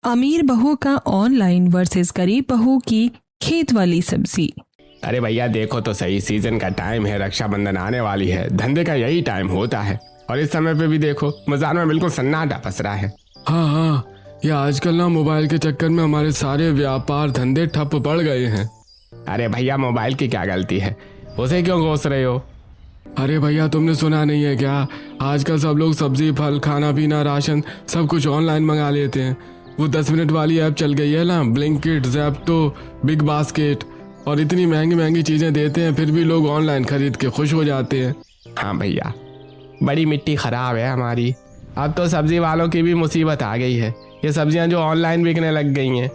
अमीर बहू का ऑनलाइन वर्सेस गरीब बहू की खेत वाली सब्जी। अरे भैया देखो तो सही, सीजन का टाइम है, रक्षाबंधन आने वाली है, धंधे का यही टाइम होता है और इस समय पे भी देखो बाजार में बिल्कुल सन्नाटा पसरा है। हाँ, ये आजकल ना मोबाइल के चक्कर में हमारे सारे व्यापार धंधे ठप पड़ गए हैं। अरे भैया मोबाइल की क्या गलती है, उसे क्यों घोष रहे हो? अरे भैया तुमने सुना नहीं है क्या, आजकल सब लोग सब्जी फल खाना पीना राशन सब कुछ ऑनलाइन मंगा लेते हैं। वो 10 मिनट वाली ऐप चल गई है ना, ब्लिंकिट, ज़ेप्टो, बिग बास्केट, और इतनी महंगी महंगी चीज़ें देते हैं फिर भी लोग ऑनलाइन खरीद के खुश हो जाते हैं। हाँ भैया, बड़ी मिट्टी खराब है हमारी। अब तो सब्जी वालों की भी मुसीबत आ गई है, ये सब्जियां जो ऑनलाइन बिकने लग गई हैं।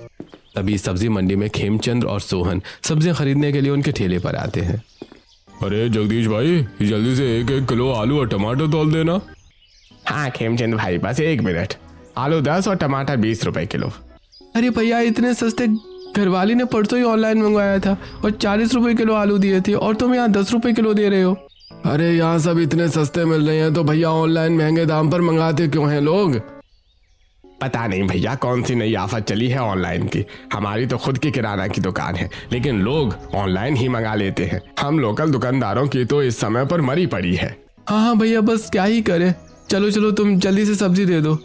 तभी सब्जी मंडी में खेमचंद और सोहन सब्जियां खरीदने के लिए उनके ठेले पर आते हैं। अरे जगदीश भाई, जल्दी से 1-1 किलो आलू और टमाटर तोल देना। हाँ खेमचंद भाई, बस 1 मिनट। आलू 10 और टमाटर 20 रुपए किलो। अरे भैया इतने सस्ते, घरवाली ने परसों ही ऑनलाइन मंगवाया था और 40 रुपए किलो आलू दिए थे और तुम यहाँ 10 रुपए किलो दे रहे हो। अरे यहाँ सब इतने सस्ते मिल रहे हैं तो भैया ऑनलाइन महंगे दाम पर मंगाते क्यों हैं लोग? पता नहीं भैया कौन सी नई आफत चली है ऑनलाइन की। हमारी तो खुद की किराना की दुकान है लेकिन लोग ऑनलाइन ही मंगा लेते हैं। हम लोकल दुकानदारों की तो इस समय पर मरी पड़ी है। हाँ भैया, बस क्या ही करें, चलो तुम जल्दी से सब्जी दे दो।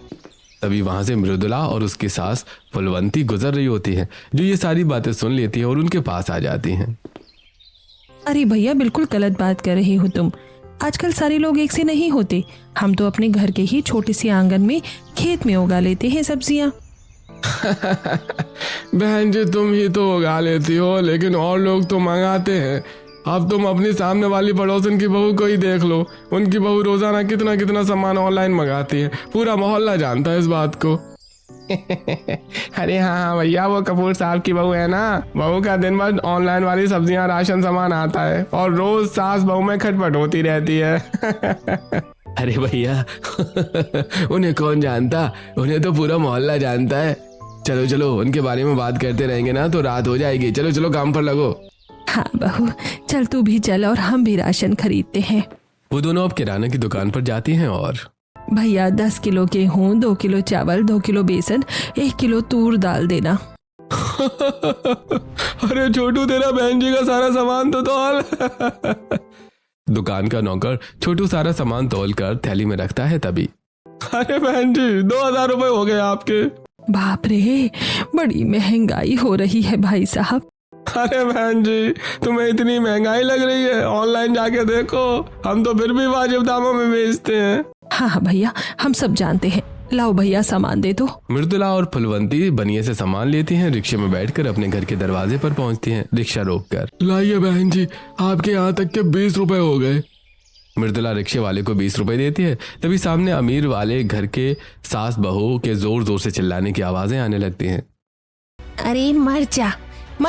तभी वहां से मृदुला और उसकी सास फुलवंती गुजर रही होती है, जो ये सारी बातें सुन लेती है और उनके पास आ जाती हैं। अरे भैया बिल्कुल गलत बात कर रही हो तुम। आजकल सारे लोग एक से नहीं होते। हम तो अपने घर के ही छोटे से आंगन में खेत में उगा लेते हैं सब्जियां। बहन जी तुम ही तो उगा लेती हो लेकिन और लोग तो मंगाते हैं। अब तुम अपनी सामने वाली पड़ोसन की बहू को ही देख लो, उनकी बहू रोजाना कितना कितना सामान ऑनलाइन मंगाती है, पूरा मोहल्ला जानता है इस बात को। अरे हाँ भैया, वो कपूर साहब की बहू है ना, बहू का दिन भर ऑनलाइन वाली सब्जियां राशन सामान आता है और रोज सास बहू में खटपट होती रहती है। अरे भैया उन्हें कौन जानता, उन्हें तो पूरा मोहल्ला जानता है। चलो उनके बारे में बात करते रहेंगे ना तो रात हो जाएगी। चलो काम पर लगो। हाँ बहू, चल तू भी चल और हम भी राशन खरीदते हैं। वो दोनों अब किराना की दुकान पर जाती हैं और भैया 10 किलो गेहूँ, 2 किलो चावल, 2 किलो बेसन, 1 किलो तूर दाल देना। अरे छोटू तेरा बहन जी का सारा सामान तो तौल। दुकान का नौकर छोटू सारा सामान तौल कर थैली में रखता है। तभी अरे बहन जी 2000 रुपए हो गए आपके। बाप रे, बड़ी महंगाई हो रही है भाई साहब। अरे बहन जी तुम्हें इतनी महंगाई लग रही है, ऑनलाइन जाके देखो, हम तो फिर भी वाजिब दामों में बेचते हैं। हाँ भैया, हम सब जानते हैं। लाओ भैया सामान दे दो। मृदुला और फुलवंती बनिए से सामान लेती हैं, रिक्शे में बैठकर अपने घर के दरवाजे पर पहुंचती हैं, रिक्शा रोककर। लाइए बहन जी, आपके यहाँ तक के 20 रुपए हो गए। मृदुला रिक्शे वाले को 20 रुपए देती है। तभी सामने अमीर वाले घर के सास बहू के जोर जोर से चिल्लाने की आवाजें आने लगती हैं। अरे मर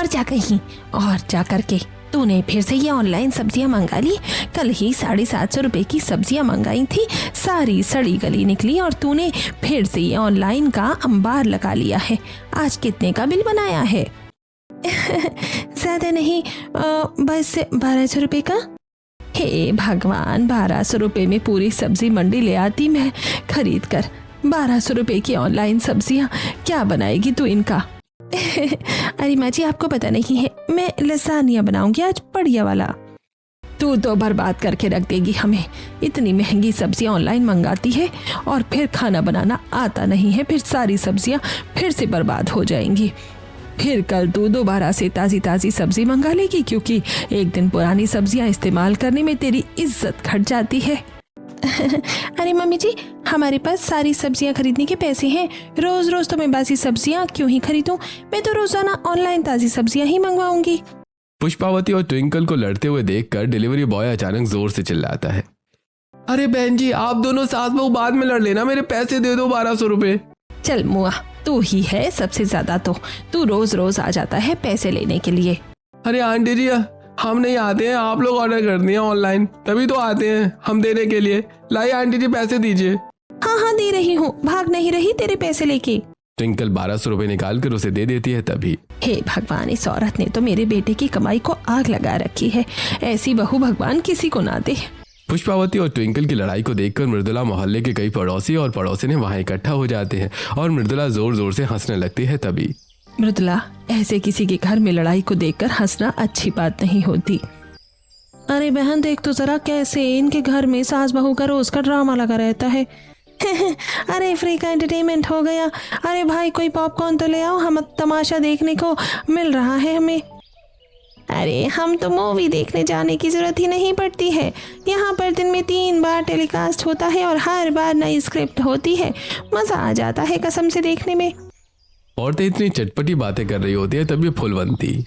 जा कहीं और जा करके। तूने फिर से ये ऑनलाइन सब्जियां मंगा ली। कल ही 750 रुपए की सब्जियां मंगाई थी, सारी सड़ी गली निकली और तूने फिर से ये ऑनलाइन का अंबार लगा लिया है। आज कितने का बिल बनाया है? ज्यादा नहीं, बस 1200 रुपए का। हे भगवान, 1200 रुपए में पूरी सब्जी मंडी ले आती मैं खरीद कर। 1200 रुपए की ऑनलाइन सब्जियां क्या बनाएगी तू इनका? अरे माँ जी आपको पता नहीं है, मैं लसानिया बनाऊंगी आज बढ़िया वाला। तू तो बर्बाद करके रख देगी हमें। इतनी महंगी सब्जियां ऑनलाइन मंगाती है और फिर खाना बनाना आता नहीं है, फिर सारी सब्जियां फिर से बर्बाद हो जाएंगी। फिर कल तू दोबारा से ताजी सब्जी मंगा लेगी क्योंकि एक दिन पुरानी सब्जियां इस्तेमाल करने में तेरी इज्जत घट जाती है। अरे मम्मी जी, हमारे पास सारी सब्जियां खरीदने के पैसे हैं। रोज रोज तो मैं बासी सब्जियां क्यों ही खरीदूं? मैं तो रोजाना ऑनलाइन ताजी सब्जियां ही मंगवाऊंगी। पुष्पावती और ट्विंकल को लड़ते हुए देखकर डिलीवरी बॉय अचानक जोर से चिल्लाता है। अरे बहन जी, आप दोनों सास बहू बाद में लड़ लेना, मेरे पैसे दे दो 1200 रुपए। चल मुआ, तू ही है सबसे ज्यादा, तो तू रोज रोज आ जाता है पैसे लेने के लिए। अरे आंटी जी हम नहीं आते हैं, आप लोग ऑर्डर कर दिए ऑनलाइन तभी तो आते हैं हम देने के लिए। लाइए आंटी जी पैसे दीजिए। हाँ दे रही हूँ, भाग नहीं रही तेरे पैसे लेके। ट्विंकल 1200 रुपए निकाल कर उसे दे देती है। तभी हे भगवान, इस औरत ने तो मेरे बेटे की कमाई को आग लगा रखी है। ऐसी बहू भगवान किसी को ना दे। पुष्पावती और ट्विंकल की लड़ाई को देखकर मृदुला मोहल्ले के कई पड़ोसी और पड़ोसिन वहां इकट्ठा हो जाते हैं और मृदुला जोर जोर से हंसने लगती है। तभी मृदुला, ऐसे किसी के घर में लड़ाई को देखकर हंसना अच्छी बात नहीं होती। अरे बहन देख तो जरा कैसे इनके घर में सास बहू का रोज का ड्रामा लगा रहता है। अरे फ्री का एंटरटेनमेंट हो गया। अरे भाई कोई पॉपकॉर्न तो ले आओ, हम तमाशा देखने को मिल रहा है हमें। अरे हम तो मूवी देखने जाने की जरूरत ही नहीं पड़ती है। यहाँ पर दिन में 3 बार टेलीकास्ट होता है और हर बार नई स्क्रिप्ट होती है। मजा आ जाता है कसम से देखने में। औरतें इतनी चटपटी बातें कर रही होती है तभी फुलवंती,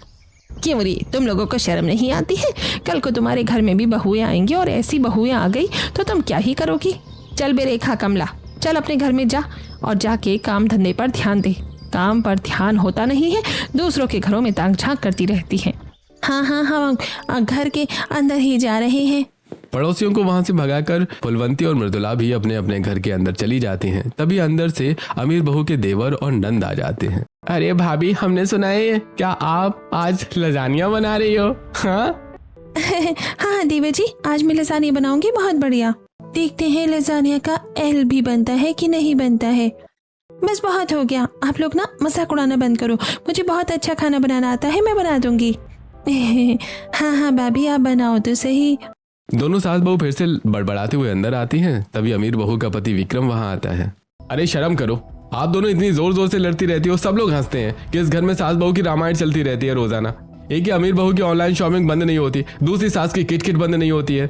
क्यों री, तुम लोगों को शर्म नहीं आती है? कल को तुम्हारे घर में भी बहुएं आएंगी और ऐसी बहुएं आ गई तो तुम क्या ही करोगी? चल बे रेखा कमला, चल अपने घर में जा और जाके काम धंधे पर ध्यान दे। काम पर ध्यान होता नहीं है, दूसरों के घरों में ताक झांक करती रहती है। हाँ हाँ हाँ, घर के अंदर ही जा रहे हैं। पड़ोसियों को वहां से भगाकर फुलवंती और मृदुला भी अपने अपने घर के अंदर चली जाती हैं। तभी अंदर से अमीर बहू के देवर और नंद आ जाते हैं। अरे भाभी, हमने सुना है क्या आप आज लजानिया बना रही हो? हाँ हाँ देवर जी, आज मैं लजानिया बनाऊंगी, बहुत बढ़िया। देखते हैं लजानिया का एल भी बनता है कि नहीं बनता है। बस बहुत हो गया, आप लोग ना मजाक उड़ाना बंद करो। मुझे बहुत अच्छा खाना बनाना आता है, मैं बना दूंगी। हाँ हाँ भाभी, आप बनाओ तो सही। दोनों सास बहू फिर से बड़बड़ाते हुए अंदर आती हैं। तभी अमीर बहू का पति विक्रम वहां आता है। अरे शर्म करो, आप दोनों इतनी जोर जोर से लड़ती रहती हो, सब लोग हंसते हैं कि इस घर में सास बहू की रामायण चलती रहती है रोजाना। एक ही अमीर बहू की ऑनलाइन शॉपिंग बंद नहीं होती, दूसरी सास की किटकिट बंद नहीं होती है।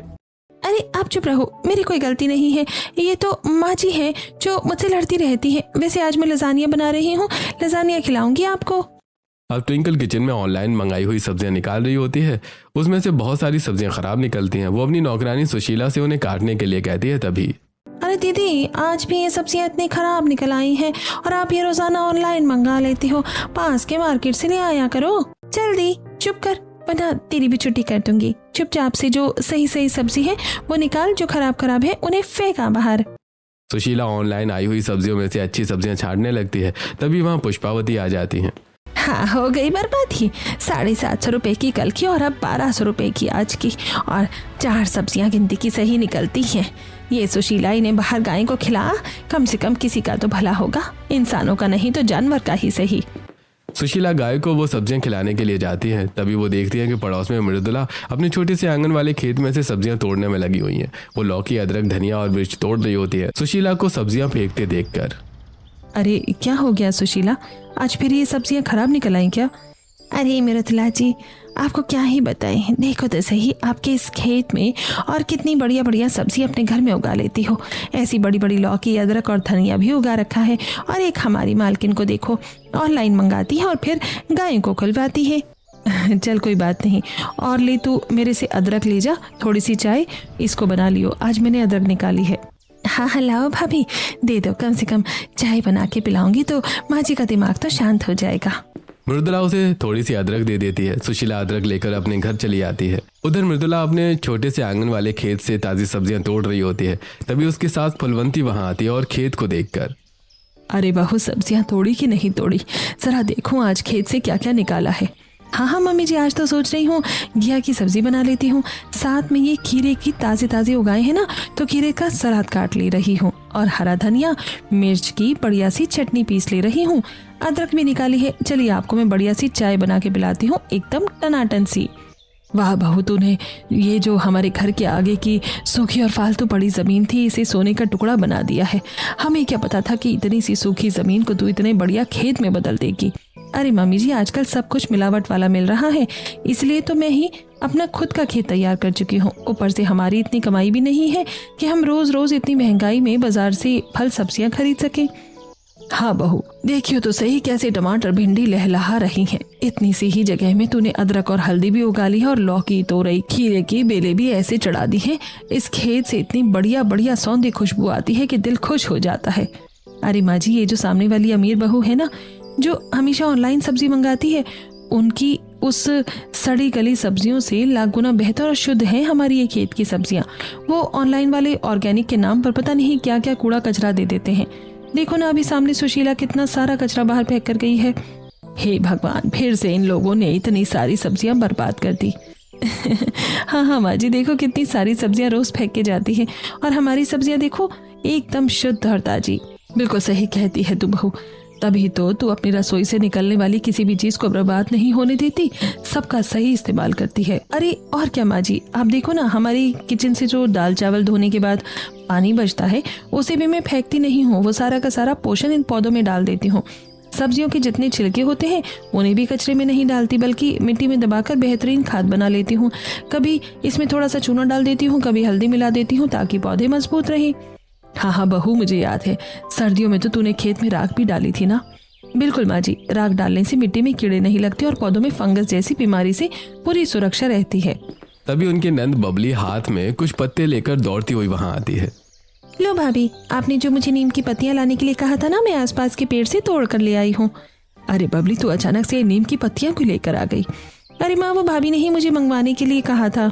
अरे आप चुप रहो, मेरी कोई गलती नहीं है। ये तो माँ जी है जो मुझसे लड़ती रहती है। वैसे आज मैं लजानिया बना रही हूँ, लजानिया खिलाऊंगी आपको। अब ट्विंकल किचन में ऑनलाइन मंगाई हुई सब्जियां निकाल रही होती है। उसमें से बहुत सारी सब्जियां खराब निकलती हैं। वो अपनी नौकरानी सुशीला से उन्हें काटने के लिए कहती है। तभी अरे दीदी, आज भी ये सब्जियां इतनी खराब निकल आई हैं और आप ये रोजाना ऑनलाइन मंगा लेती हो। पास के मार्केट से ले आया करो जल्दी। चुप कर, वरना तेरी भी छुट्टी कर दूंगी। चुपचाप से जो सही सही सब्जी है वो निकाल, जो खराब खराब है उन्हें फेंका बाहर। सुशीला ऑनलाइन आई हुई सब्जियों में से अच्छी सब्जियां छांटने लगती है। तभी वहाँ पुष्पावती आ जाती है। हाँ, हो गई बर्बादी। 750 रुपए की कल की और अब 1200 रुपए की आज की, और 4 सब्जियां गिनती की सही निकलती हैं। ये सुशीला इन्हें बाहर गाय को खिला, कम से कम किसी का तो भला होगा, इंसानों का नहीं तो जानवर का ही सही। सुशीला गाय को वो सब्जियां खिलाने के लिए जाती है। तभी वो देखती है कि पड़ोस में मृदुला अपने छोटे से आंगन वाले खेत में से सब्जियां तोड़ने में लगी हुई हैं। वो लौकी, अदरक, धनिया और मिर्च तोड़ रही होती है सुशीला को सब्जियां फेंकते देखकर। अरे क्या हो गया सुशीला, आज फिर ये सब्जियां खराब निकल आई क्या? अरे मृदुला जी, आपको क्या ही बताएं, देखो तो सही आपके इस खेत में और कितनी बढ़िया बढ़िया सब्जी अपने घर में उगा लेती हो। ऐसी बड़ी बड़ी लौकी, अदरक और धनिया भी उगा रखा है। और एक हमारी मालकिन को देखो, ऑनलाइन मंगाती है और फिर गायों को खुलवाती है। चल कोई बात नहीं, और ले तू मेरे से अदरक ले जा, थोड़ी सी चाय इसको बना लियो, आज मैंने अदरक निकाली है। हाँ हाँ लाओ भाभी, दे दो, कम से कम चाय बना के पिलाऊंगी तो माँ जी का दिमाग तो शांत हो जाएगा। मृदुला उसे थोड़ी सी अदरक दे देती है। सुशीला अदरक लेकर अपने घर चली आती है। उधर मृदुला अपने छोटे से आंगन वाले खेत से ताज़ी सब्जियां तोड़ रही होती है। तभी उसके साथ फुलवंती वहां आती है और खेत को देखकर, अरे बहू, सब्जियां तोड़ी कि नहीं तोड़ी, जरा देखूं आज खेत से क्या क्या निकाला है। हाँ हाँ मम्मी जी, आज तो सोच रही हूँ घिया की सब्जी बना लेती हूँ, साथ में ये खीरे की ताज़े ताज़े उगाए हैं ना, तो खीरे का सलाद काट ले रही हूँ और हरा धनिया, मिर्च की बढ़िया सी चटनी पीस ले रही हूँ, अदरक भी निकाली है। चलिए आपको मैं बढ़िया सी चाय बना के पिलाती हूँ, एकदम टनाटन सी। वाह बहू, तूने ये जो हमारे घर के आगे की सूखी और फालतू पड़ी ज़मीन थी, इसे सोने का टुकड़ा बना दिया है। हमें क्या पता था कि इतनी सी सूखी ज़मीन को तू इतने बढ़िया खेत में बदल देगी। अरे मम्मी जी, आजकल सब कुछ मिलावट वाला मिल रहा है, इसलिए तो मैं ही अपना खुद का खेत तैयार कर चुकी हूँ। ऊपर से हमारी इतनी कमाई भी नहीं है कि हम रोज रोज इतनी महंगाई में बाजार से फल सब्जियां खरीद सकें। हाँ बहू, देखियो तो सही कैसे टमाटर, भिंडी लहलहा रही हैं। इतनी सी ही जगह में तूने अदरक और हल्दी भी उगा ली है और लौकी, तोरई, खीरे की बेलें भी ऐसे चढ़ा दी हैं। इस खेत से इतनी बढ़िया बढ़िया सौंधी खुशबू आती है कि दिल खुश हो जाता है। अरे माँ जी, ये जो सामने वाली अमीर बहू है ना, जो हमेशा ऑनलाइन सब्जी मंगाती है, उनकी उस सड़ी गली सब्जियों से लाख गुना बेहतर और शुद्ध है हमारी ये खेत की सब्जियां। वो ऑनलाइन वाले ऑर्गेनिक के नाम पर पता नहीं क्या क्या कूड़ा कचरा दे देते हैं। देखो ना, अभी सामने सुशीला कितना सारा कचरा बाहर फेंक कर गई है। हे भगवान, फिर से इन लोगों ने इतनी सारी सब्जियां बर्बाद कर दी। हाँ हाँ माँ जी, देखो कितनी सारी सब्जियां रोज फेंक के जाती हैं और हमारी सब्जियां देखो एकदम शुद्ध और ताजी। बिल्कुल सही कहती है तू बहू, तभी तो तू अपनी रसोई से निकलने वाली किसी भी चीज को बर्बाद नहीं होने देती, सबका सही इस्तेमाल करती है। अरे और क्या माँ जी, आप देखो ना, हमारी किचन से जो दाल चावल धोने के बाद पानी बचता है उसे भी मैं फेंकती नहीं हूँ, वो सारा का सारा पोषण इन पौधों में डाल देती हूँ। सब्जियों के जितने छिलके होते हैं उन्हें भी कचरे में नहीं डालती, बल्कि मिट्टी में दबाकर बेहतरीन खाद बना लेती हूँ। कभी इसमें थोड़ा सा चूना डाल देती हूँ, कभी हल्दी मिला देती हूँ ताकि पौधे मजबूत रहें। हाँ हाँ बहू, मुझे याद है सर्दियों में तो तूने खेत में राख भी डाली थी ना। बिल्कुल माँ जी, राख डालने से मिट्टी में कीड़े नहीं लगते और पौधों में फंगस जैसी बीमारी से पूरी सुरक्षा रहती है। तभी उनकी नंद बबली हाथ में कुछ पत्ते लेकर दौड़ती हुई वहां आती है। लो भाभी, आपने जो मुझे नीम की पत्तियां लाने के लिए कहा था ना, मैं आसपास के पेड़ से तोड़ कर ले आई हूँ। अरे बबली, तू अचानक से नीम की पत्तियां क्यों लेकर आ गई? अरे माँ, वो भाभी ने ही मुझे मंगवाने के लिए कहा था।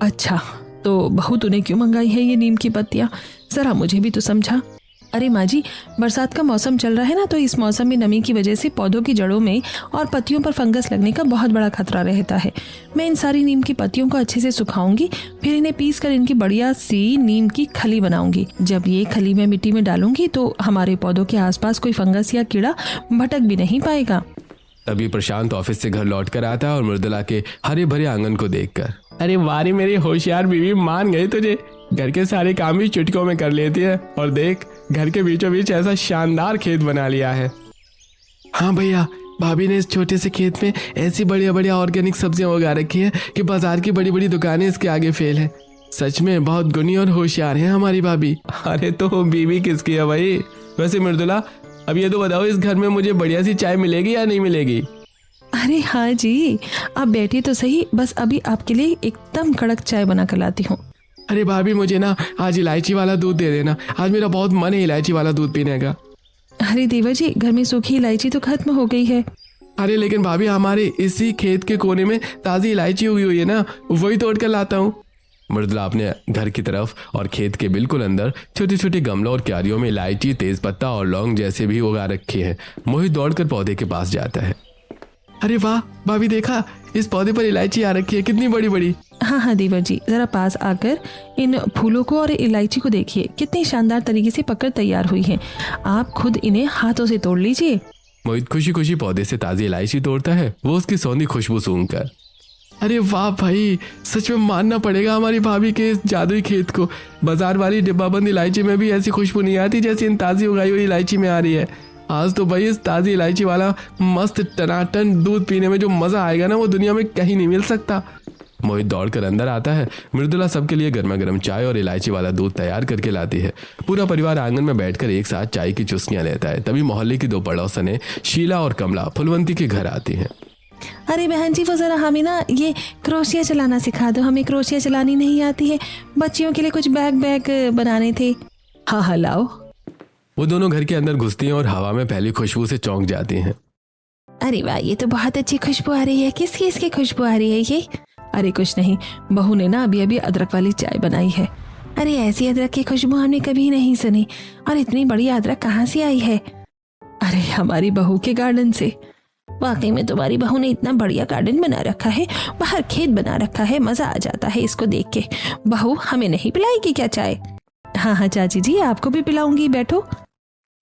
अच्छा, तो बहू तूने क्यों मंगाई है ये नीम की पत्तियां, जरा मुझे भी तो समझा। अरे माँ जी, बरसात का मौसम चल रहा है ना, तो इस मौसम में नमी की वजह से पौधों की जड़ों में और पत्तियों पर फंगस लगने का बहुत बड़ा खतरा रहता है। मैं इन सारी नीम की पत्तियों को अच्छे से सुखाऊंगी, फिर इन्हें पीस कर इनकी बढ़िया सी नीम की खली बनाऊंगी। जब ये खली मैं मिट्टी में डालूंगी तो हमारे पौधों के आसपास कोई फंगस या कीड़ा भटक भी नहीं पाएगा। तभी प्रशांत ऑफिस से घर लौट कर आता है और मृदुला के हरे भरे आंगन को देखकर, अरे वारी मेरी होशियार बीवी, मान गई तुझे, घर के सारे काम भी चुटकियों में कर लेती है। और देख, घर के बीचों बीच ऐसा शानदार खेत बना लिया है। हाँ भैया, भाभी ने इस छोटे से खेत में ऐसी बढ़िया बढ़िया ऑर्गेनिक सब्जियां उगा रखी है कि बाजार की बड़ी बड़ी दुकानें इसके आगे फेल है। सच में बहुत गुणी और होशियार है हमारी भाभी। अरे तो बीवी किसकी है भाई? वैसे मृदुला, अब ये तो बताओ, इस घर में मुझे बढ़िया सी चाय मिलेगी या नहीं मिलेगी? अरे हाँ जी, आप बैठिए तो सही, बस अभी आपके लिए एकदम कड़क चाय बना कर लाती हूँ। अरे भाभी, मुझे ना आज इलायची वाला दूध दे देना, आज मेरा बहुत मन है इलायची वाला दूध पीने का। अरे देवर जी, घर में सूखी इलायची तो खत्म हो गई है। अरे लेकिन भाभी, हमारे इसी खेत के कोने में ताजी इलायची उगी हुई है ना, वही तोड़ कर लाता हूँ। मृदुला अपने घर की तरफ और खेत के बिल्कुल अंदर छोटे छोटे गमलों और क्यारियों में इलायची, तेज पत्ता और लौंग जैसे भी उगा रखे हैं। मोहित दौड़कर पौधे के पास जाता है। अरे वाह भाभी, देखा, इस पौधे पर इलायची आ रखी है, कितनी बड़ी बड़ी। हाँ हाँ देवर जी, जरा पास आकर इन फूलों को और इलायची को देखिए, कितनी शानदार तरीके से पककर तैयार हुई हैं। आप खुद इन्हें हाथों से तोड़ लीजिए। मोहित खुशी खुशी पौधे से ताजी इलायची तोड़ता है, वो उसकी सौंधी खुशबू सूंघकर। अरे वाह भाई, सच में मानना पड़ेगा हमारी भाभी के इस जादुई खेत को। बाजार वाली डिब्बाबंद इलायची में भी ऐसी खुशबू नहीं आती जैसी इन ताजी उगाई हुई इलायची में आ रही है। आज तो भाई इस ताजी इलायची वाला मस्त टनाटन दूध पीने में जो मजा आएगा ना, वो दुनिया में कहीं नहीं मिल सकता। मोहित दौड़कर अंदर आता है। मृदुला सबके लिए गर्मा गर्म चाय और इलायची वाला दूध तैयार करके लाती है। पूरा परिवार आंगन में बैठकर एक साथ चाय की चुस्कियां लेता है। तभी मोहल्ले की दो पड़ोसनें शीला और कमला फुलवंती के घर आती हैं। अरे बहन जी, वो जरा हमें ना ये क्रोशिया चलाना सिखा दो, हमें क्रोशिया चलानी नहीं आती है, बच्चियों के लिए कुछ बैग बनाने थे। हाँ हाँ लाओ। वो दोनों घर के अंदर घुसती हैं और हवा में पहली खुशबू से चौंक जाती हैं। अरे वाह, ये तो बहुत अच्छी खुशबू आ रही है। किस चीज की खुशबू आ रही है ये? अरे कुछ नहीं, बहू ने ना अभी अभी अदरक वाली चाय बनाई है। अरे ऐसी अदरक की खुशबू हमने कभी नहीं सुनी, और इतनी बड़ी अदरक कहाँ से आई है? अरे हमारी बहू के गार्डन से। वाकई में तुम्हारी बहू ने इतना बढ़िया गार्डन बना रखा है, बाहर खेत बना रखा है, मजा आ जाता है इसको देख के। बहू हमें नहीं पिलाएगी क्या चाय? हाँ हाँ चाची जी, आपको भी पिलाऊंगी, बैठो।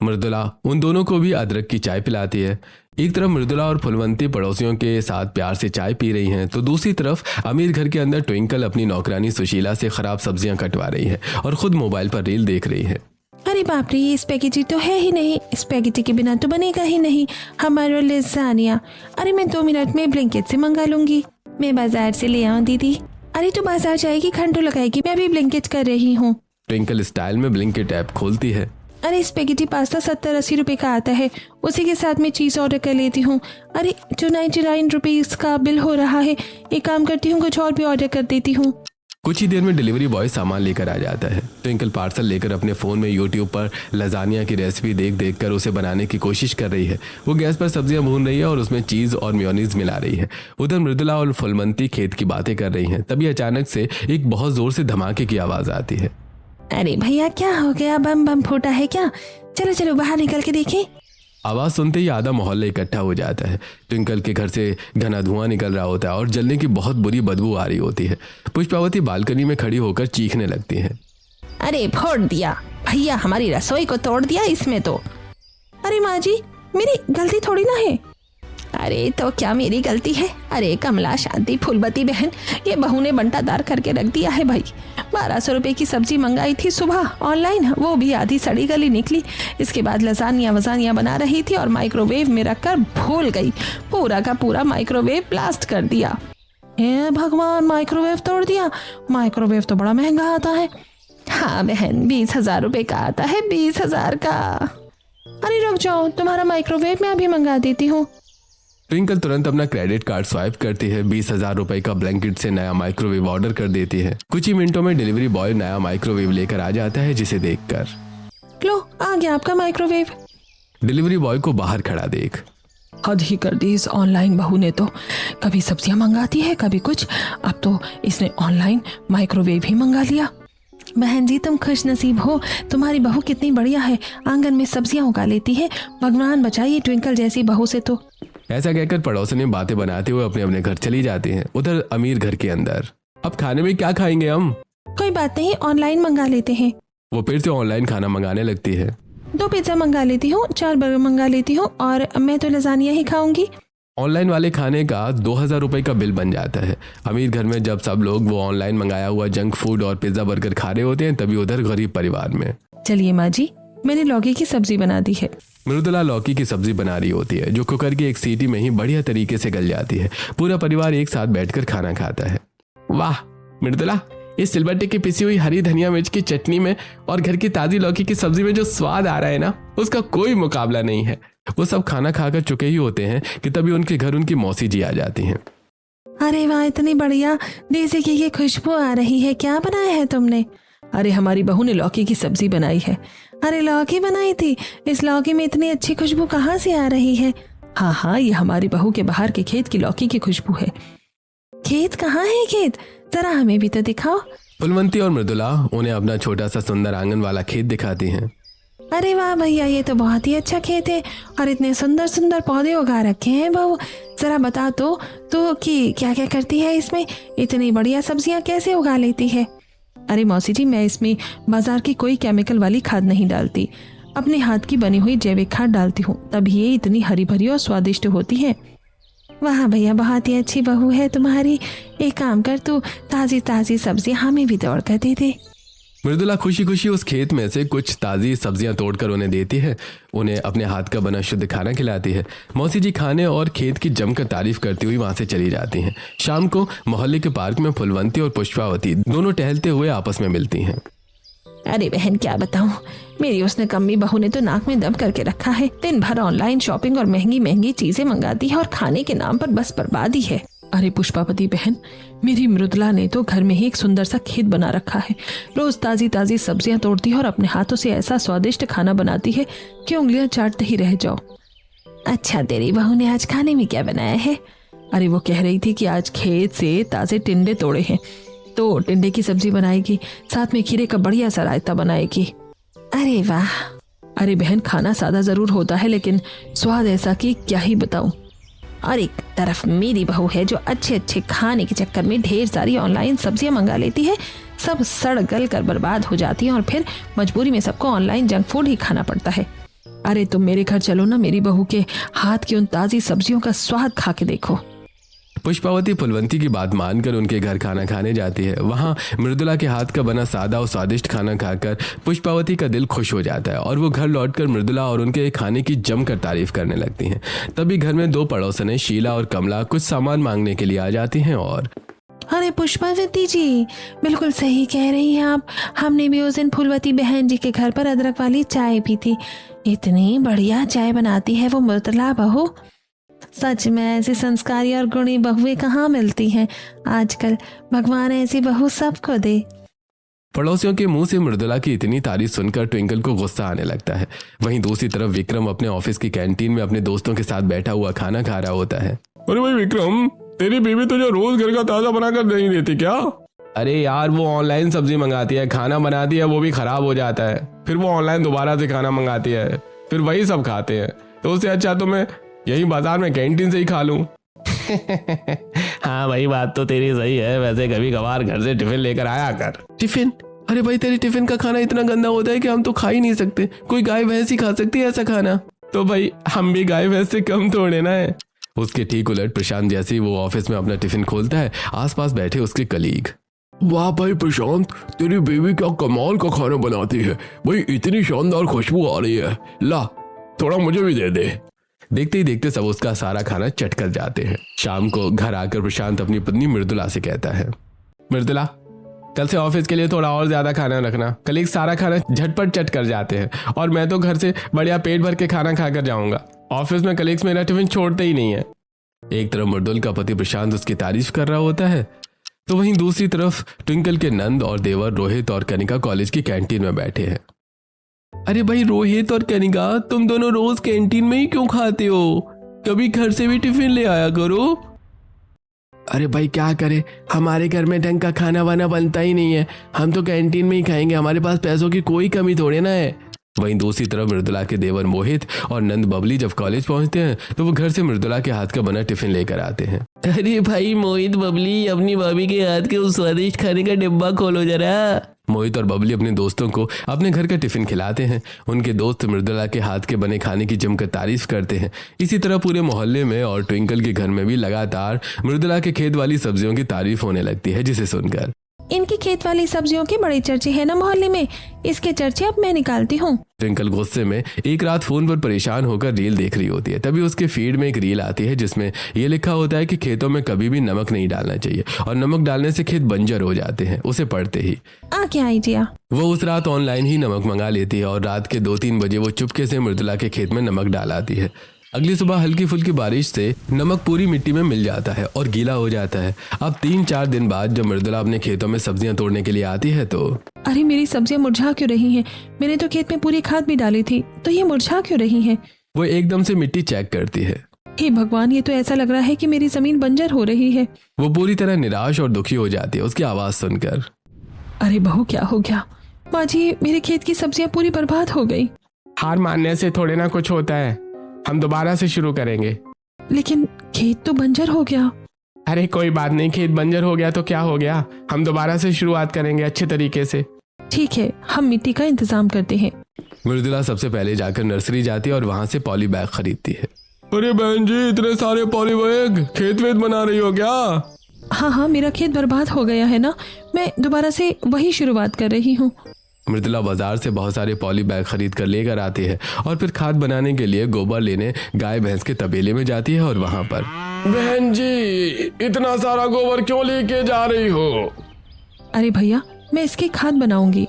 मृदुला उन दोनों को भी अदरक की चाय पिलाती है। एक तरफ मृदुला और फुलवंती पड़ोसियों के साथ प्यार से चाय पी रही हैं, तो दूसरी तरफ अमीर घर के अंदर ट्विंकल अपनी नौकरानी सुशीला से खराब सब्जियां कटवा रही है और खुद मोबाइल पर रील देख रही है। अरे बाप रे, ये स्पैगेटी तो है ही नहीं, स्पैगेटी के बिना तो बनेगा ही नहीं हमारा लज़ानिया। अरे मैं 2 मिनट में ब्लिंकिट से मंगा लूंगी। मैं बाजार से ले आऊं दीदी। अरे तो बाजार जाएगी, घंटों लगाएगी, मैं अभी ब्लिंकिट कर रही हूँ। ट्विंकल स्टाइल में ब्लिंकिट ऐप खोलती है। अरे स्पैगेटी पास्ता 70-80 रुपए का आता है, उसी के साथ में चीज़ ऑर्डर कर लेती हूँ। अरे 299 रुपीज़ का बिल हो रहा है, एक काम करती हूँ, कुछ और भी ऑर्डर कर देती हूँ। कुछ ही देर में डिलीवरी बॉय सामान लेकर आ जाता है। ट्विंकल पार्सल लेकर अपने फ़ोन में यूट्यूब पर लजानिया की रेसिपी देख कर उसे बनाने की कोशिश कर रही है। वो गैस पर सब्जियां भून रही है और उसमें चीज़ और मेयोनीज मिला रही है। उधर मृदुला और फुलवंती खेत की बातें कर रही हैं। तभी अचानक से एक बहुत ज़ोर से धमाके की आवाज़ आती है। अरे भैया, क्या हो गया? बम बम फूटा है क्या? चलो चलो बाहर निकल के देखें। आवाज सुनते ही आधा मोहल्ला इकट्ठा हो जाता है। ट्विंकल के घर से घना धुआं निकल रहा होता है और जलने की बहुत बुरी बदबू आ रही होती है। पुष्पावती बालकनी में खड़ी होकर चीखने लगती है। अरे फोड़ दिया भैया, हमारी रसोई को तोड़ दिया इसमें तो। अरे माँ जी, मेरी गलती थोड़ी ना है। अरे तो क्या मेरी गलती है? अरे कमला, शांति, फूलबती बहन, ये बहू ने बंटादार करके रख दिया है भाई। 1200 रुपए की सब्जी मंगाई थी सुबह ऑनलाइन, वो भी आधी सड़ी गली निकली। इसके बाद लसानिया वसानिया बना रही थी और माइक्रोवेव में रखकर भूल गई, पूरा का पूरा माइक्रोवेव ब्लास्ट कर दिया। हे भगवान, माइक्रोवेव तोड़ दिया। माइक्रोवेव तो बड़ा महंगा आता है। हाँ बहन, 20,000 रुपए का आता है, 20,000 का। अरे रुक जाओ, तुम्हारा माइक्रोवेव मैं अभी मंगा देती हूँ। ट्विंकल तुरंत अपना क्रेडिट कार्ड स्वाइप करती है, 20,000 रुपए का ब्लैंकेट से नया माइक्रोवेव ऑर्डर कर देती है। कुछ ही मिनटों में डिलीवरी बॉय नया माइक्रोवेव लेकर आ जाता है, जिसे देखकर लो आ गया आपका माइक्रोवेव। डिलीवरी बॉय को बाहर खड़ा देख हद ही कर दी इस ऑनलाइन बहू ने तो। कभी सब्जियां मंगाती है, कभी कुछ, अब तो इसने ऑनलाइन माइक्रोवेव ही मंगा लिया। बहन जी, तुम खुश नसीब हो, तुम्हारी बहू कितनी बढ़िया है, आंगन में सब्जियां उगा लेती है। भगवान बचाइए ट्विंकल जैसी बहू से तो। ऐसा कहकर पड़ोसनी बातें बनाते हुए अपने अपने घर चली जाती हैं। उधर अमीर घर के अंदर, अब खाने में क्या खाएंगे हम? कोई बात नहीं, ऑनलाइन मंगा लेते हैं। वो फिर से ऑनलाइन खाना मंगाने लगती है। 2 पिज्जा मंगा लेती हूँ, 4 बर्गर मंगा लेती हूँ, और मैं तो लसानिया ही खाऊंगी। ऑनलाइन वाले खाने का 2,000 रुपए का बिल बन जाता है। अमीर घर में जब सब लोग वो ऑनलाइन मंगाया हुआ जंक फूड और पिज्जा बर्गर खा रहे होते हैं, तभी उधर गरीब परिवार में चलिए माँ जी, मैंने लौकी की सब्जी बना दी है। मृदुला लौकी की सब्जी बना रही होती है, जो कुकर की एक सीटी में ही बढ़िया तरीके से गल जाती है। पूरा परिवार एक साथ बैठकर खाना खाता है। वाह मृदुला, इस सिलबट्टे की पिसी हुई हरी धनिया मिर्च की चटनी में और घर की ताजी लौकी की सब्जी में जो स्वाद आ रहा है ना, उसका कोई मुकाबला नहीं है। वो सब खाना खाकर चुके ही होते हैं कि तभी उनके घर उनकी मौसी जी आ जाती हैं। अरे वाह, इतनी बढ़िया देसी घी की खुशबू आ रही है, क्या बनाया है तुमने? अरे हमारी बहू ने लौकी की सब्जी बनाई है। अरे लौकी बनाई थी? इस लौकी में इतनी अच्छी खुशबू कहाँ से आ रही है? हाँ हाँ, ये हमारी बहू के बाहर के खेत की लौकी की खुशबू है। खेत कहाँ है? खेत जरा हमें भी तो दिखाओ। फुलवंती और मृदुला उन्हें अपना छोटा सा सुंदर आंगन वाला खेत दिखाती हैं। अरे वाह भैया, ये तो बहुत ही अच्छा खेत है और इतने सुंदर सुंदर पौधे उगा रखे हैं बहू। जरा बता तो कि क्या क्या करती है इसमें, इतनी बढ़िया सब्जियां कैसे उगा लेती है? अरे मौसी जी, मैं इसमें बाजार की कोई केमिकल वाली खाद नहीं डालती, अपने हाथ की बनी हुई जैविक खाद डालती हूँ, तभी ये इतनी हरी भरी और स्वादिष्ट होती है। वाह भैया, बहुत ही अच्छी बहू है तुम्हारी। एक काम कर, तू ताजी ताजी सब्जियां हमें भी तोड़ कर दे दे। मृदुला खुशी खुशी उस खेत में से कुछ ताज़ी सब्जियां तोड़कर उन्हें देती है। उन्हें अपने हाथ का बना शुद्ध खाना खिलाती है। मौसी जी खाने और खेत की जमकर तारीफ करती हुई वहां से चली जाती हैं। शाम को मोहल्ले के पार्क में फुलवंती और पुष्पावती दोनों टहलते हुए आपस में मिलती हैं। अरे बहन, क्या बताऊं, मेरी उसने कम्मी बहू ने तो नाक में दम करके रखा है। दिन भर ऑनलाइन शॉपिंग और महंगी महंगी चीजें मंगाती है और खाने के नाम पर बस बर्बादी है। अरे पुष्पावती बहन, मेरी मृदुला ने तो घर में ही एक सुंदर सा खेत बना रखा है। रोज ताजी ताजी सब्जियां तोड़ती है और अपने हाथों से ऐसा स्वादिष्ट खाना बनाती है कि उंगलियां चाटते ही रह जाओ। अच्छा, तेरी बहू ने आज खाने में क्या बनाया है? अरे वो कह रही थी कि आज खेत से ताजे टिंडे तोड़े हैं, तो टिंडे की सब्जी बनाएगी, साथ में खीरे का बढ़िया सा रायता बनाएगी। अरे वाह। अरे बहन, खाना सादा जरूर होता है, लेकिन स्वाद ऐसा कि क्या ही बताऊं। और एक तरफ मेरी बहू है जो अच्छे अच्छे खाने के चक्कर में ढेर सारी ऑनलाइन सब्जियां मंगा लेती है, सब सड़ गल कर बर्बाद हो जाती हैं और फिर मजबूरी में सबको ऑनलाइन जंक फूड ही खाना पड़ता है। अरे तुम मेरे घर चलो ना, मेरी बहू के हाथ की उन ताजी सब्जियों का स्वाद खा के देखो। पुष्पावती फुलवंती की बात मानकर उनके घर खाना खाने जाती है। वहां मृदुला के हाथ का बना सादा और स्वादिष्ट खाना खाकर पुष्पावती का दिल खुश हो जाता है और वो घर लौटकर मृदुला और उनके खाने की जमकर तारीफ करने लगती हैं। तभी घर में 2 पड़ोसनें शीला और कमला कुछ सामान मांगने के लिए आ जाती हैं। और अरे पुष्पावती जी, बिल्कुल सही कह रही हैं आप। हमने भी उस दिन फुलवती बहन जी के घर पर अदरक वाली चाय पी थी। इतनी बढ़िया चाय बनाती है वो मृदुला बहू। सच में ऐसी संस्कारी और गुणी बहुएं कहाँ मिलती हैं आजकल। भगवान ऐसी बहू सबको दे। पड़ोसियों के मुंह से मृदुला की इतनी तारीफ सुनकर ट्विंकल को गुस्सा आने लगता है। वहीं दूसरी तरफ विक्रम अपने ऑफिस की कैंटीन में अपने दोस्तों के साथ बैठा हुआ खाना खा रहा होता है। अरे भाई विक्रम, तेरी बीवी तुझे रोज घर का ताजा बनाकर नहीं देती क्या? अरे यार, वो ऑनलाइन सब्जी मंगाती है, खाना बनाती है, वो भी खराब हो जाता है। फिर वो ऑनलाइन दोबारा से खाना मंगाती है, फिर वही सब खाते हैं। तो उससे अच्छा तो मैं यही बाजार में कैंटीन से ही खा लूं। हाँ भाई, बात तो तेरी सही है। वैसे कभी कभार घर से टिफिन लेकर आया कर। टिफिन? अरे भाई, तेरी टिफिन का खाना इतना गंदा होता है कि हम तो खा ही नहीं सकते। कोई गाय भैंस ही खा सकती है ऐसा खाना। तो भाई हम भी गाय भैंस से कम थोड़े ना है। उसके ठीक उलट प्रशांत जैसे ही वो ऑफिस में अपना टिफिन खोलता है, आसपास बैठे उसके कलीग, वाह भाई प्रशांत, तेरी बेबी क्या कमाल का खाना बनाती है भाई, इतनी शानदार खुशबू आ रही है, ला थोड़ा मुझे भी दे दे। देखते ही देखते सब उसका सारा खाना चट कर जाते हैं। शाम को घर आकर प्रशांत अपनी पत्नी मृदुला से कहता है, मृदुला, कल से ऑफिस के लिए थोड़ा और ज्यादा खाना रखना। कलीग सारा खाना झटपट चट कर जाते हैं और मैं तो घर से बढ़िया पेट भर के खाना खाकर जाऊंगा। ऑफिस में कलीग्स मेरा टिफिन छोड़ते ही नहीं है। एक तरफ मृदुल का पति प्रशांत उसकी तारीफ कर रहा होता है, तो वहीं दूसरी तरफ ट्विंकल के नंद और देवर रोहित और कनिका कॉलेज की कैंटीन में बैठे हैं। अरे भाई रोहित और कनिका, तुम दोनों रोज कैंटीन में ही क्यों खाते हो? कभी घर से भी टिफिन ले आया करो। अरे भाई क्या करे, हमारे घर में ढंग का खाना वाना बनता ही नहीं है, हम तो कैंटीन में ही खाएंगे, हमारे पास पैसों की कोई कमी थोड़े ना है। वहीं दूसरी तरफ मृदुला के देवर मोहित और नंद बबली जब कॉलेज पहुंचते हैं तो वो घर से मृदुला के हाथ का बना टिफिन लेकर आते हैं। अरे भाई मोहित बबली, अपनी भाभी के हाथ के उस स्वादिष्ट खाने का डिब्बा खोलो जरा। मोहित और बबली अपने दोस्तों को अपने घर का टिफिन खिलाते हैं। उनके दोस्त मृदुला के हाथ के बने खाने की जमकर तारीफ करते हैं। इसी तरह पूरे मोहल्ले में और ट्विंकल के घर में भी लगातार मृदुला के खेत वाली सब्जियों की तारीफ होने लगती है, जिसे सुनकर इनकी खेत वाली सब्जियों के बड़े चर्चे हैं ना मोहल्ले में, इसके चर्चे अब मैं निकालती हूँ। ट्विंकल गुस्से में एक रात फोन पर परेशान होकर रील देख रही होती है। तभी उसके फीड में एक रील आती है जिसमें यह लिखा होता है कि खेतों में कभी भी नमक नहीं डालना चाहिए और नमक डालने से खेत बंजर हो जाते हैं। उसे पढ़ते ही क्या आइडिया। वो उस रात ऑनलाइन ही नमक मंगा लेती है और रात के 2-3 बजे वो चुपके से मृदुला के खेत में नमक डाल आती है। अगली सुबह हल्की फुल्की बारिश से नमक पूरी मिट्टी में मिल जाता है और गीला हो जाता है। अब 3-4 दिन बाद जब मृदुला अपने खेतों में सब्जियां तोड़ने के लिए आती है तो अरे मेरी सब्जियां मुरझा क्यों रही हैं? मैंने तो खेत में पूरी खाद भी डाली थी, तो ये मुरझा क्यों रही हैं? वो एकदम से मिट्टी चेक करती है। हे भगवान, ये तो ऐसा लग रहा है कि मेरी जमीन बंजर हो रही है। वो पूरी तरह निराश और दुखी हो जाती है उसकी आवाज सुनकर। अरे बहू, क्या हो गया? माँ जी, मेरे खेत की सब्जियां पूरी बर्बाद हो गई। हार मानने से थोड़े ना कुछ होता है, हम दोबारा से शुरू करेंगे। लेकिन खेत तो बंजर हो गया। अरे कोई बात नहीं, खेत बंजर हो गया तो क्या हो गया, हम दोबारा से शुरुआत करेंगे अच्छे तरीके से। ठीक है, हम मिट्टी का इंतजाम करते हैं। मृदुला सबसे पहले जाकर नर्सरी जाती है और वहां से पॉली बैग खरीदती है। अरे बहन जी, इतने सारे पॉली बैग खेत वेत बना रही हो क्या? हाँ, मेरा खेत बर्बाद हो गया है ना, मैं दोबारा से वही शुरुआत कर रही हूँ। मृदुला बाजार से बहुत सारे पॉली बैग खरीद कर लेकर आती है और फिर खाद बनाने के लिए गोबर लेने गाय भैंस के तबेले में जाती है और वहां पर बहन जी, इतना सारा गोबर क्यों लेके जा रही हो? अरे भैया, मैं इसकी खाद बनाऊंगी।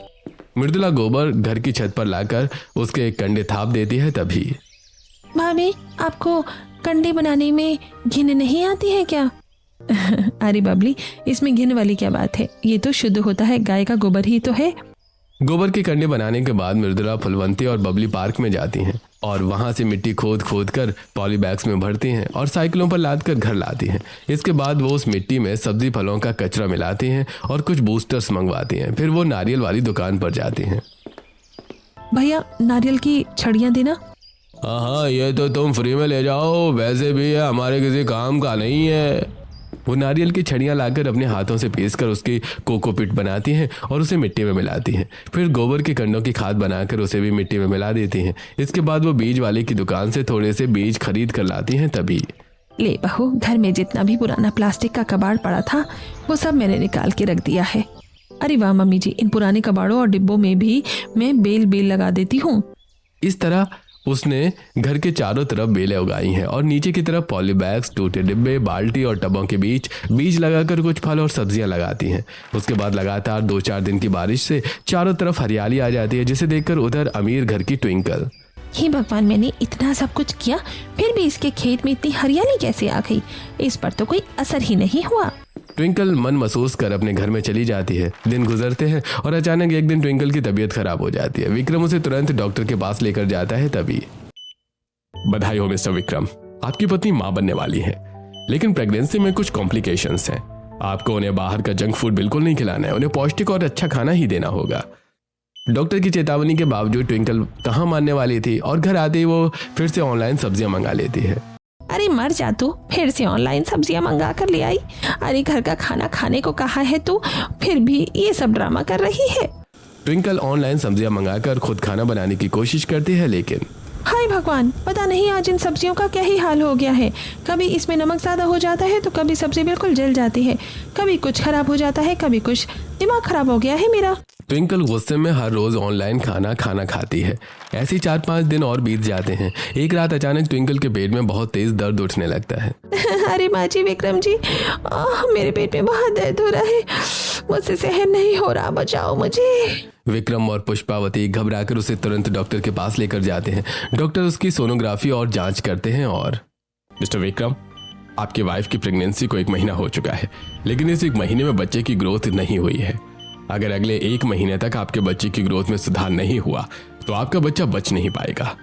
मृदुला गोबर घर की छत पर लाकर उसके एक कंडे थाप देती है। तभी भाभी, आपको कंडे बनाने में घिन नहीं आती है क्या? अरे बबली, इसमें घिन वाली क्या बात है, ये तो शुद्ध होता है, गाय का गोबर ही तो है। गोबर के कंडे बनाने के बाद मृदुला फुलवंती और बबली पार्क में जाती हैं और वहां से मिट्टी खोद खोद कर पॉली बैग्स में भरती हैं और साइकिलों पर लाद कर घर लाती हैं। इसके बाद वो उस मिट्टी में सब्जी फलों का कचरा मिलाती हैं और कुछ बूस्टर्स मंगवाती हैं। फिर वो नारियल वाली दुकान पर जाती हैं। भैया, नारियल की छड़ियाँ देना। हाँ, ये तो तुम फ्री में ले जाओ, वैसे भी ये हमारे किसी काम का नहीं है। वो नारियल की छड़ियाँ लाकर अपने हाथों से पीसकर उसकी कोकोपीट बनाती हैं और उसे मिट्टी में मिलाती हैं। फिर गोबर के कंडों की खाद बनाकर उसे भी मिट्टी में मिला देती हैं। इसके बाद वो बीज वाले की दुकान से थोड़े से बीज खरीद कर लाती हैं। तभी ले बहू, घर में जितना भी पुराना प्लास्टिक का कबाड़ पड़ा था वो सब मैंने निकाल के रख दिया है। अरे वाह मम्मी जी, इन पुराने कबाड़ों और डिब्बों में भी मैं बेल लगा देती हूँ। इस तरह उसने घर के चारों तरफ बेलें उगाई हैं और नीचे की तरफ पॉली बैग्स, टूटे डिब्बे, बाल्टी और टबों के बीच बीज लगाकर कुछ फल और सब्जियां लगाती हैं। उसके बाद लगातार 2-4 दिन की बारिश से चारों तरफ हरियाली आ जाती है, जिसे देखकर उधर अमीर घर की ट्विंकल, हे भगवान, मैंने इतना सब कुछ किया फिर भी इसके खेत में इतनी हरियाली कैसे आ गई? इस पर तो कोई असर ही नहीं हुआ। ट्विंकल मन महसूस कर अपने घर में चली जाती है। दिन गुजरते हैं और अचानक एक दिन ट्विंकल की तबीयत खराब हो जाती है। विक्रम उसे तुरंत डॉक्टर के पास लेकर जाता है। तभी बधाई हो मिस्टर विक्रम, आपकी पत्नी मां बनने वाली है, लेकिन प्रेगनेंसी में कुछ कॉम्प्लिकेशंस हैं। आपको उन्हें बाहर का जंक फूड बिल्कुल नहीं खिलाना है, उन्हें पौष्टिक और अच्छा खाना ही देना होगा। डॉक्टर की चेतावनी के बावजूद ट्विंकल कहाँ मानने वाली थी और घर आते ही वो फिर से ऑनलाइन सब्जियां मंगा लेती है। अरे मर जा तू, फिर से ऑनलाइन सब्जियां मंगा कर ले आई। अरे घर का खाना खाने को कहा है तो फिर भी ये सब ड्रामा कर रही है। ट्विंकल ऑनलाइन सब्जियां मंगाकर खुद खाना बनाने की कोशिश करती है, लेकिन हाय भगवान, पता नहीं आज इन सब्जियों का क्या ही हाल हो गया है। कभी इसमें नमक ज़्यादा हो जाता है तो कभी सब्जी बिल्कुल जल जाती है, कभी कुछ खराब हो जाता है, कभी कुछ। दिमाग खराब हो गया है मेरा। ट्विंकल गुस्से में हर रोज ऑनलाइन खाना खाती है। ऐसे 4-5 दिन और बीत जाते हैं। एक रात अचानक ट्विंकल के पेट में बहुत तेज दर्द उठने लगता है। अरे माँ जी, विक्रम जी, मेरे पेट में बहुत दर्द हो रहा है, मुझसे सहन नहीं हो रहा, बचाओ मुझे। विक्रम और पुष्पावती घबराकर उसे तुरंत डॉक्टर के पास लेकर जाते हैं। डॉक्टर उसकी सोनोग्राफी और जांच करते हैं और मिस्टर विक्रम, आपकी वाइफ की प्रेगनेंसी को 1 महीना हो चुका है, लेकिन इस 1 महीने में बच्चे की ग्रोथ नहीं हुई है। अगर अगले 1 महीने तक आपके बच्चे की ग्रोथ में सुधार नहीं हुआ तो आपका बच्चा बच नहीं पाएगा।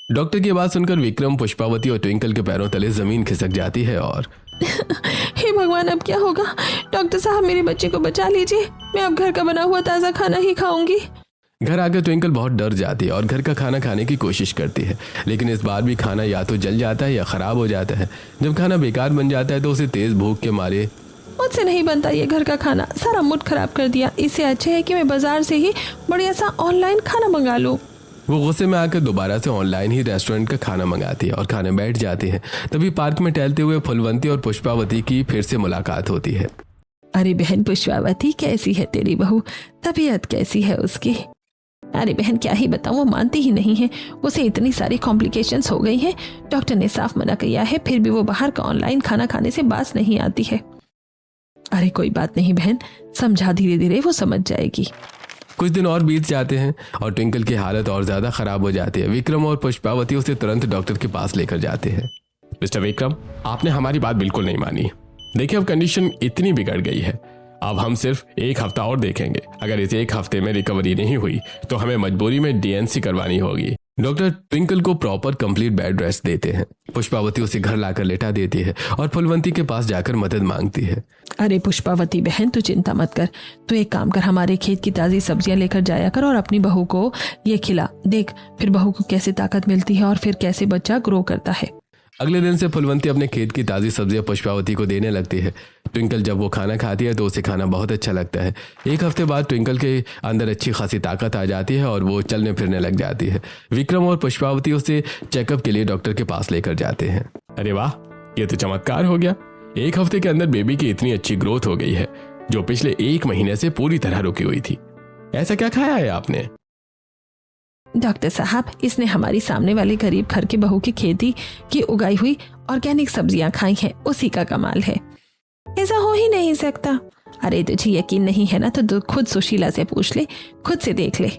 डॉक्टर की बात सुनकर विक्रम, पुष्पावती और ट्विंकल के पैरों तले जमीन खिसक जाती है और हे भगवान, अब क्या होगा? डॉक्टर साहब, मेरे बच्चे को बचा लीजिए, मैं अब घर का बना हुआ ताज़ा खाना ही खाऊंगी। घर आकर ट्विंकल बहुत डर जाती है और घर का खाना खाने की कोशिश करती है, लेकिन इस बार भी खाना या तो जल जाता है या खराब हो जाता है। जब खाना बेकार बन जाता है तो उसे तेज भूख के मारे मुझसे नहीं बनता ये घर का खाना, सारा मूड खराब कर दिया। इससे अच्छे है कि मैं बाजार से ही बढ़िया सा ऑनलाइन खाना मंगा लूँ। वो गुस्से में आकर दोबारा से ऑनलाइन ही रेस्टोरेंट का खाना मंगाती है और खाने बैठ जाती है। तभी पार्क में टहलते हुए फुलवंती और पुष्पावती की फिर से मुलाकात होती है। अरे बहन पुष्पावती, कैसी है तेरी बहू? तबीयत कैसी है उसकी? अरे बहन, क्या ही बताऊं, वो मानती ही नहीं है। उसे इतनी सारी कॉम्प्लिकेशंस हो गई हैं। डॉक्टर ने साफ मना किया है, फिर भी वो बाहर का ऑनलाइन खाना खाने से बास नहीं आती है। अरे कोई बात नहीं बहन, समझा, धीरे धीरे वो समझ जाएगी। कुछ दिन और बीत जाते हैं और ट्विंकल की हालत और ज्यादा खराब हो जाती है। विक्रम और पुष्पावती उसे तुरंत डॉक्टर के पास लेकर जाते हैं। मिस्टर विक्रम, आपने हमारी बात बिल्कुल नहीं मानी। देखिए, अब कंडीशन इतनी बिगड़ गई है, अब हम सिर्फ 1 हफ्ता और देखेंगे। अगर इस 1 हफ्ते में रिकवरी नहीं हुई तो हमें मजबूरी में डीएनसी करवानी होगी। डॉक्टर ट्विंकल को प्रॉपर कंप्लीट बेड रेस्ट देते हैं। पुष्पावती उसे घर लाकर लेटा देती है और फुलवंती के पास जाकर मदद मांगती है। अरे पुष्पावती बहन, तू चिंता मत कर। तू एक काम कर, हमारे खेत की ताज़ी सब्जियां लेकर जाया कर और अपनी बहू को ये खिला। देख फिर बहू को कैसे ताकत मिलती है और फिर कैसे बच्चा ग्रो करता है। अगले दिन से फुलवंती अपने खेत की ताज़ी सब्जियां पुष्पावती को देने लगती है। ट्विंकल जब वो खाना खाती है तो उसे खाना बहुत अच्छा लगता है। 1 हफ्ते बाद ट्विंकल के अंदर अच्छी खासी ताकत आ जाती है और वो चलने फिरने लग जाती है। विक्रम और पुष्पावती उसे चेकअप के लिए डॉक्टर के पास लेकर जाते हैं। अरे वाह, ये तो चमत्कार हो गया। 1 हफ्ते के अंदर बेबी की इतनी अच्छी ग्रोथ हो गई है जो पिछले 1 महीने से पूरी तरह रुकी हुई थी। ऐसा क्या खाया है आपने? डॉक्टर साहब, इसने हमारी सामने वाले गरीब घर की बहू की खेती की उगाई हुई ऑर्गेनिक सब्जियां खाई हैं, उसी का कमाल है। ऐसा हो ही नहीं सकता। अरे तुझे यकीन नहीं है ना तो खुद सुशीला से पूछ ले, खुद से देख ले।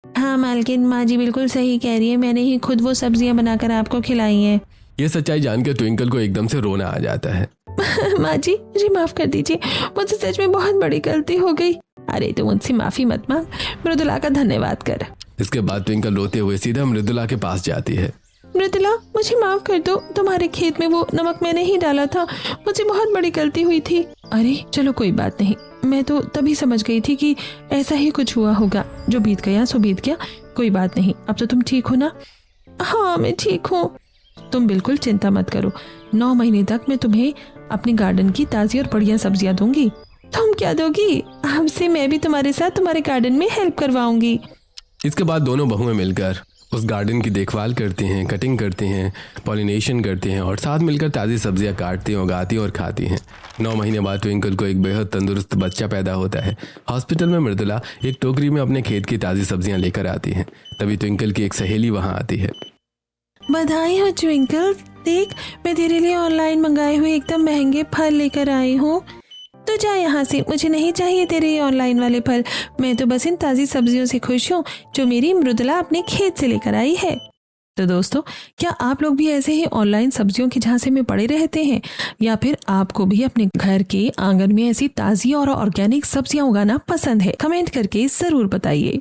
हाँ मालकिन, माँ जी बिल्कुल सही कह रही है, मैंने ही खुद वो सब्जियां बनाकर आपको खिलाई हैं। ये सच्चाई जानकर ट्विंकल को एकदम से रोना आ जाता है। माँ जी, मुझे माफ कर दीजिए, मुझसे सच में बहुत बड़ी गलती हो गई। अरे तू मुझसे माफी मत मांग, मृदुला का धन्यवाद कर। इसके बाद ट्विंकल रोते हुए सीधा मृदुला के पास जाती है। मृदुला, मुझे माफ कर दो, तुम्हारे खेत में वो नमक मैंने ही डाला था, मुझसे बहुत बड़ी गलती हुई थी। अरे चलो कोई बात नहीं, मैं तो तभी समझ गई थी कि ऐसा ही कुछ हुआ होगा। जो बीत गया सो बीत गया, कोई बात नहीं। अब तो तुम ठीक हो ना? हाँ मैं ठीक हूँ, तुम बिल्कुल चिंता मत करो। 9 महीने तक मैं तुम्हें अपनी गार्डन की ताज़ी और बढ़िया सब्जियां दूंगी। तुम क्या दोगी? हमसे मैं भी तुम्हारे साथ तुम्हारे गार्डन में हेल्प करवाऊंगी। इसके बाद दोनों बहुएं मिलकर उस गार्डन की देखभाल करती हैं, कटिंग करती हैं, पॉलिनेशन करती हैं और साथ मिलकर ताज़ी सब्जियां काटती हैं, उगाती हैं और खाती हैं। 9 महीने बाद ट्विंकल को एक बेहद तंदुरुस्त बच्चा पैदा होता है। हॉस्पिटल में मृदुला एक टोकरी में अपने खेत की ताज़ी सब्जियां लेकर आती हैं। तभी ट्विंकल की एक सहेली वहां आती है। बधाई हो ट्विंकल, देख मैं तेरे लिए ऑनलाइन मंगाए हुए एकदम महंगे फल लेकर आई हूँ। तो जा यहाँ से, मुझे नहीं चाहिए तेरे ये ऑनलाइन वाले फल। मैं तो बस इन ताज़ी सब्जियों से खुश हूँ जो मेरी मृदुला अपने खेत से लेकर आई है। तो दोस्तों, क्या आप लोग भी ऐसे ही ऑनलाइन सब्जियों के झांसे में पड़े रहते हैं, या फिर आपको भी अपने घर के आंगन में ऐसी ताज़ी और ऑर्गेनिक सब्जियां उगाना पसंद है? कमेंट करके ज़रूर बताइए।